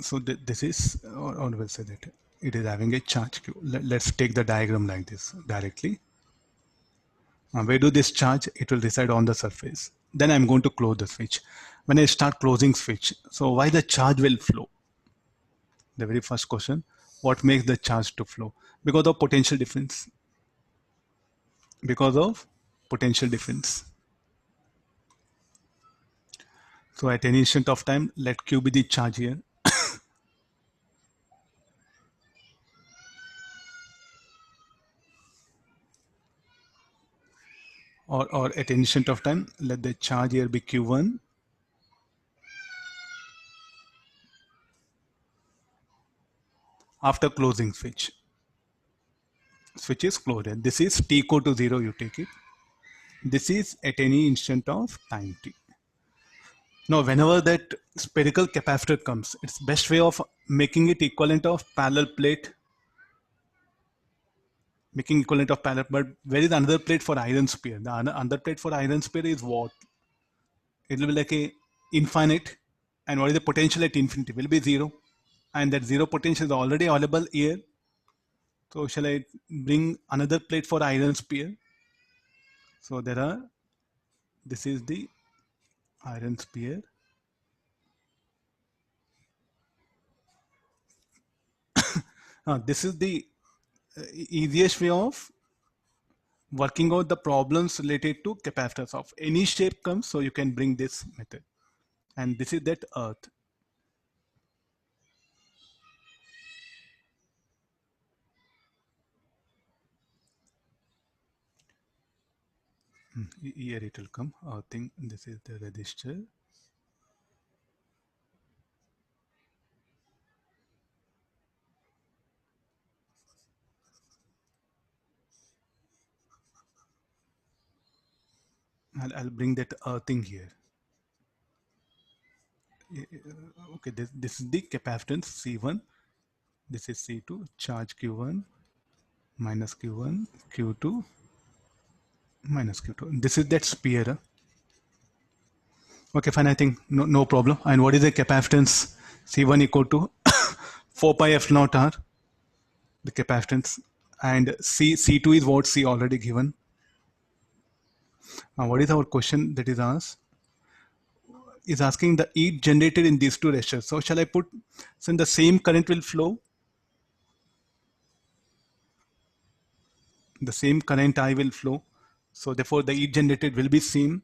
So this is, or we'll say that it is having a charge Q. Let's take the diagram like this directly. Where do this charge? It will reside on the surface. Then I'm going to close the switch. When I start closing switch, so why the charge will flow? The very first question, what makes the charge to flow? Because of potential difference. Because of potential difference. So at any instant of time, let Q be the charge here. or at any instant of time, let the charge here be Q1. After closing switch. Switch is closed. This is t equal to 0, you take it. This is at any instant of time t. Now, whenever that spherical capacitor comes, it's best way of making it equivalent of parallel plate. Making equivalent of parallel, but where is another plate for iron sphere? The other plate for iron sphere is what? It will be like a infinite. And what is the potential at infinity? Will be 0. And that 0 potential is already available here. So shall I bring another plate for iron sphere? So there are, this is the iron sphere. This is the easiest way of working out the problems related to capacitors of any shape comes. So you can bring this method. And this is that earth. Here it will come. I think this is the resistor. I'll bring that thing here. Okay, this is the capacitance C1. This is C2, charge Q1, minus Q1, Q2, minus Q2. This is that sphere. Okay, fine, I think no problem. And what is the capacitance? C1 equal to 4 pi F naught R, the capacitance. And C2 is what C already given. Now, what is our question that is asked? Is asking the heat generated in these two resistors. So shall I put, since the same current will flow, the same current I will flow. So therefore the heat generated will be same.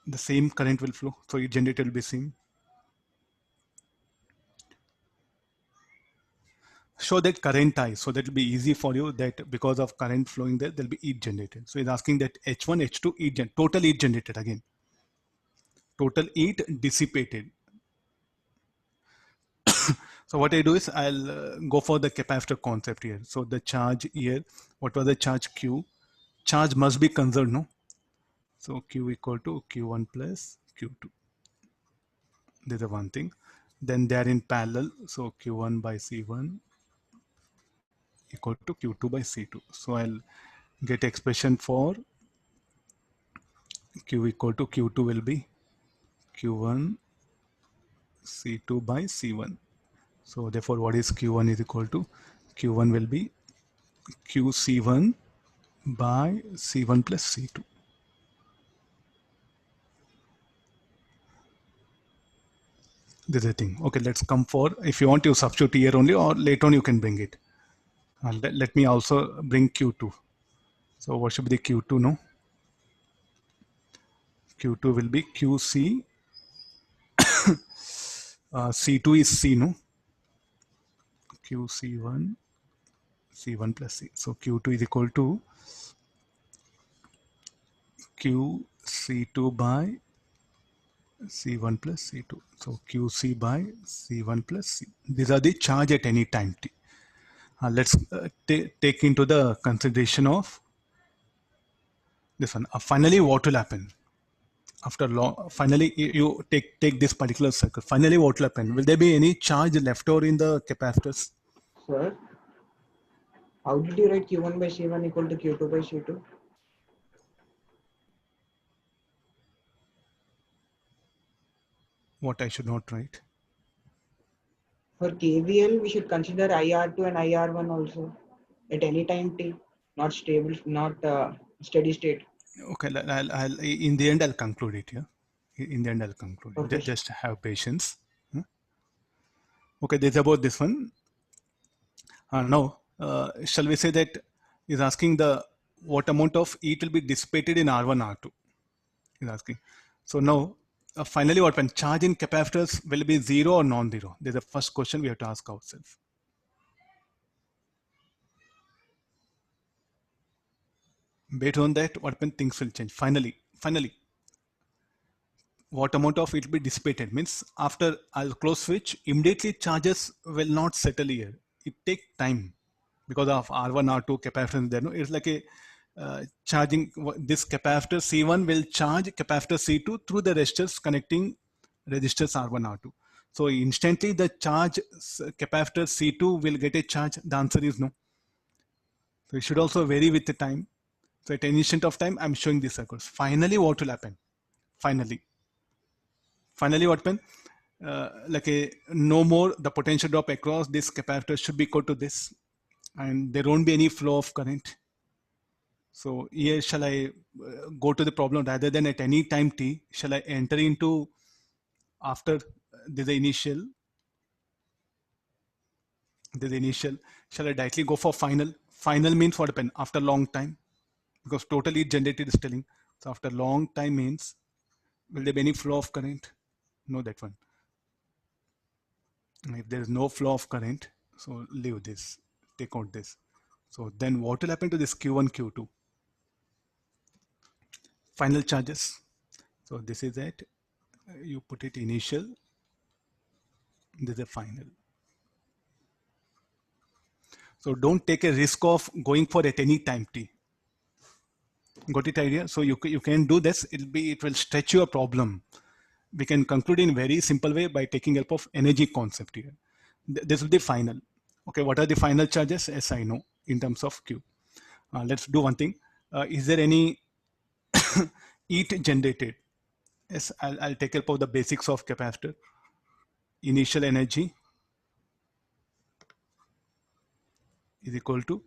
The same current will flow. So heat generated will be same. Show that current I. So that will be easy for you that because of current flowing there will be heat generated. So he's asking that H1, H2 heat total heat generated again. Total heat dissipated. So what I do is I'll go for the capacitor concept here. So the charge here, what was the charge Q? Charge must be conserved, no? So Q equal to Q1 plus Q2. This is the one thing. Then they are in parallel. So Q1 by C1 equal to Q2 by C2. So I'll get expression for Q equal to Q2 will be Q1 C2 by C1. So therefore what is Q1 is equal to Q1 will be QC1 by C1 plus C2. This is the thing. Okay, let's come for, if you want to substitute here only or later on you can bring it. Let me also bring Q2. So what should be the Q2 no? Q2 will be QC. C2 is C no? QC1 C1 plus C. So Q2 is equal to QC2 by C1 plus C2. So QC by C1 plus C. These are the charge at any time t. Let's take into the consideration of this one. Finally, what will happen? After long, finally you take this particular circle. Finally, what will happen? Will there be any charge left over in the capacitors? Sir, how did you write Q1 by C1 equal to Q2 by C2? What I should not write? For KVL, we should consider IR2 and IR1 also at any time t, not stable, not steady state. Okay, in the end I'll conclude it here. In the end I'll conclude it. Okay. Just have patience. Okay, this is about this one. Now, shall we say that is asking the what amount of heat will be dissipated in R1, R2? Is asking. So now, finally, what when charge in capacitors will be zero or non-zero? This is the first question we have to ask ourselves. Based on that, what when things will change? Finally, what amount of it will be dissipated means after I'll close switch, immediately charges will not settle here. It take time because of R1, R2 capacitance there. No, it's like a charging. This capacitor C1 will charge capacitor C2 through the resistors connecting resistors R1, R2. So instantly the charge capacitor C2 will get a charge. The answer is no. So it should also vary with the time. So at any instant of time, I'm showing these circles. Finally, what will happen? Finally, what happen? Like a no more the potential drop across this capacitor should be equal to this, and there won't be any flow of current. So here shall I go to the problem rather than at any time t, shall I enter into after this initial, shall I directly go for final? Final means what happened after long time, because totally generated is telling. So after long time means will there be any flow of current? No, that one. If there is no flow of current, so leave this, take out this. So then what will happen to this Q1, Q2? Final charges. So this is it. You put it initial, this is a final. So don't take a risk of going for at any time t. Got it idea? So you can do this. It will stretch your problem. We can conclude in very simple way by taking help of energy concept here. This will be final. Okay, what are the final charges? Yes, I know in terms of Q. Let's do one thing. Is there any heat generated? Yes, I'll take help of the basics of capacitor. Initial energy is equal to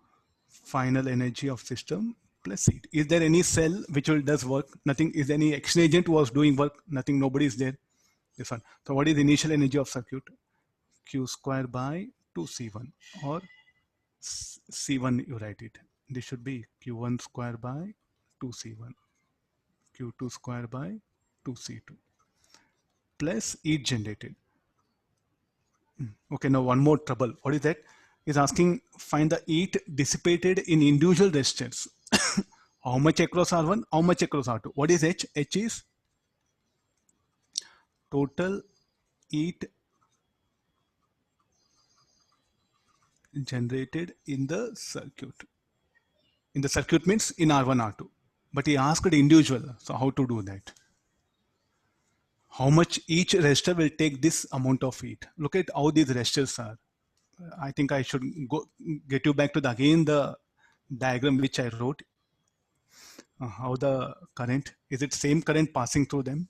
final energy of system plus heat. Is there any cell which will does work? Nothing. Is there any action agent who was doing work? Nothing. Nobody is there. This one. So what is initial energy of circuit? Q square by 2C1 or C1 you write it. This should be Q1 square by 2C1. Q2 square by 2C2 plus heat generated. Okay, now one more trouble. What is that? Is asking find the heat dissipated in individual resistors. How much across R1? How much across R2? What is H? H is total heat generated in the circuit. In the circuit means in R1, R2. But he asked individual. So how to do that? How much each resistor will take this amount of heat? Look at how these resistors are. I think I should get you back to again the diagram which I wrote. How the current, is it same current passing through them?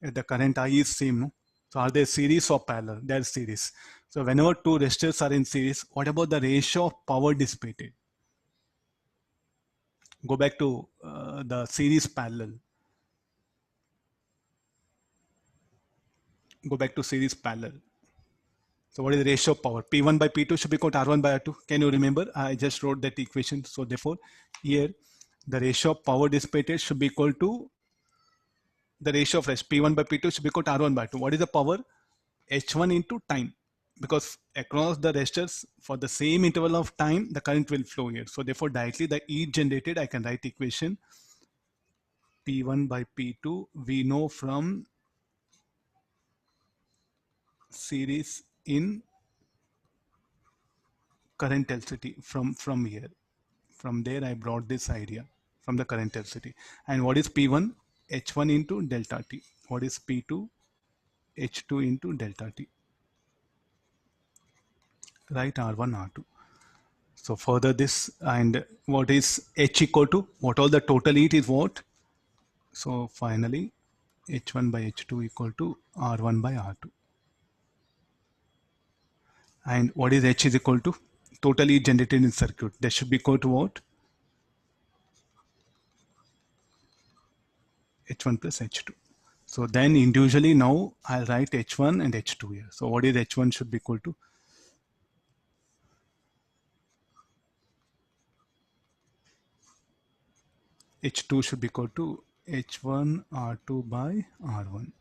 The current I is same, no? So are they series or parallel? They are series. So whenever two resistors are in series, what about the ratio of power dissipated? Go back to the series parallel. Go back to series parallel. So what is the ratio of power? P1 by P2 should be equal to R1 by R2. Can you remember? I just wrote that equation. So therefore, here the ratio of power dissipated should be equal to the ratio of rest. P1 by P2 should be equal to R1 by 2. What is the power? H1 into time. Because across the resistors for the same interval of time, the current will flow here. So therefore, directly the heat generated, I can write equation P1 by P2. We know from series in current density from here. From there, I brought this idea from the current density. And what is P1? H1 into delta T. What is P2? H2 into delta T. Right, R1, R2. So further this, and what is H equal to? What all the total heat is what? So finally, H1 by H2 equal to R1 by R2. And what is H is equal to? Totally generated in circuit. That should be equal to what? H1 plus H2. So then individually now I'll write H1 and H2 here. So what is H1 should be equal to? H2 should be equal to H1 R2 by R1.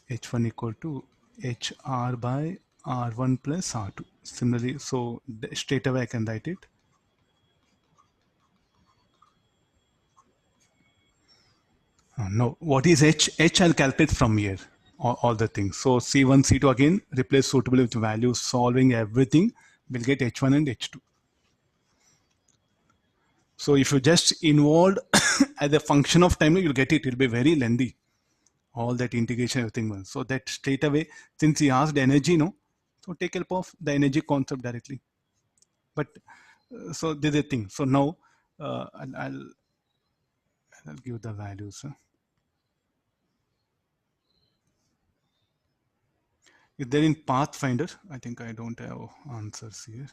H1 equal to HR by R1 plus R2. Similarly, so straight away I can write it. No, what is H? H I'll calculate from here, all the things. So C1, C2 again, replace suitable with values, solving everything, we'll get H1 and H2. So if you just involved as a function of time, you'll get it. It'll be very lengthy. All that integration, everything. So that straight away, since he asked energy, no, so take help of the energy concept directly. But so this is the thing. So now I'll give the values. If they're in Pathfinder, I think I don't have answers here.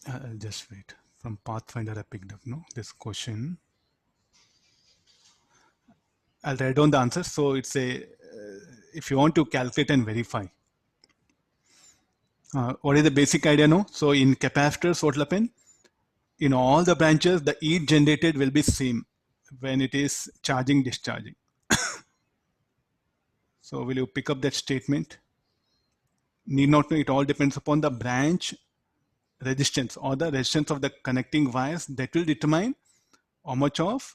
I'll just wait. From Pathfinder I picked up, no, this question. I'll write down the answer. So it's a, if you want to calculate and verify. What is the basic idea now? So in capacitors, what will happen? In all the branches, the heat generated will be same when it is charging, discharging. So will you pick up that statement? Need not know, it all depends upon the branch resistance or the resistance of the connecting wires that will determine how much of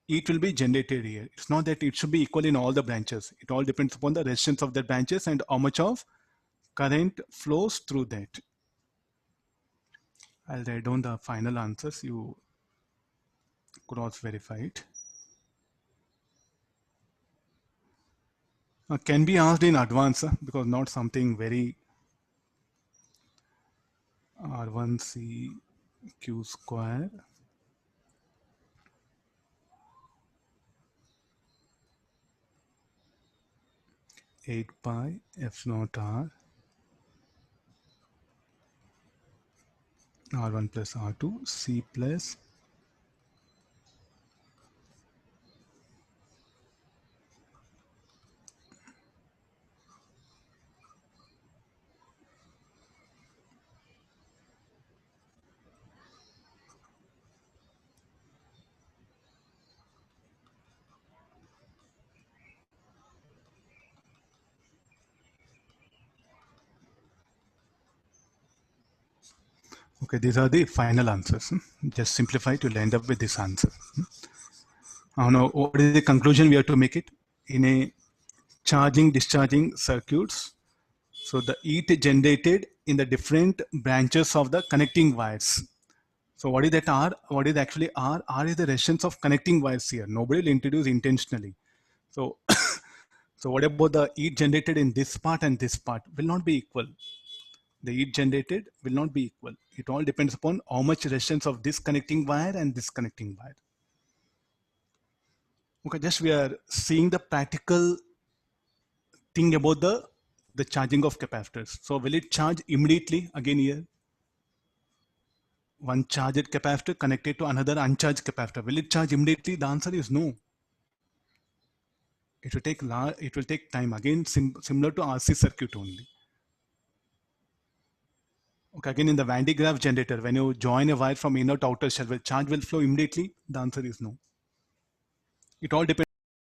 heat will be generated here. It's not that it should be equal in all the branches. It all depends upon the resistance of the branches and how much of current flows through that. I'll write down the final answers. You cross verify it. Can be asked in advance because not something very R1C Q square 8 pi F naught R R1 plus R2 C plus okay, these are the final answers. Just simplify it, you'll end up with this answer. Now, what is the conclusion we have to make it? In a charging, discharging circuits, so the heat generated in the different branches of the connecting wires. So what is that R? What is actually R? R is the resistance of connecting wires here. Nobody will introduce intentionally. So, so what about the heat generated in this part and this part will not be equal. The heat generated will not be equal. It all depends upon how much resistance of this connecting wire and this connecting wire. Okay, just we are seeing the practical thing about the charging of capacitors. So will it charge immediately again here? One charged capacitor connected to another uncharged capacitor. Will it charge immediately? The answer is no. It will take time. Again, similar to RC circuit only. Okay, again in the Van de Graaff generator, when you join a wire from inner to outer shell, will charge will flow immediately? The answer is no. It all depends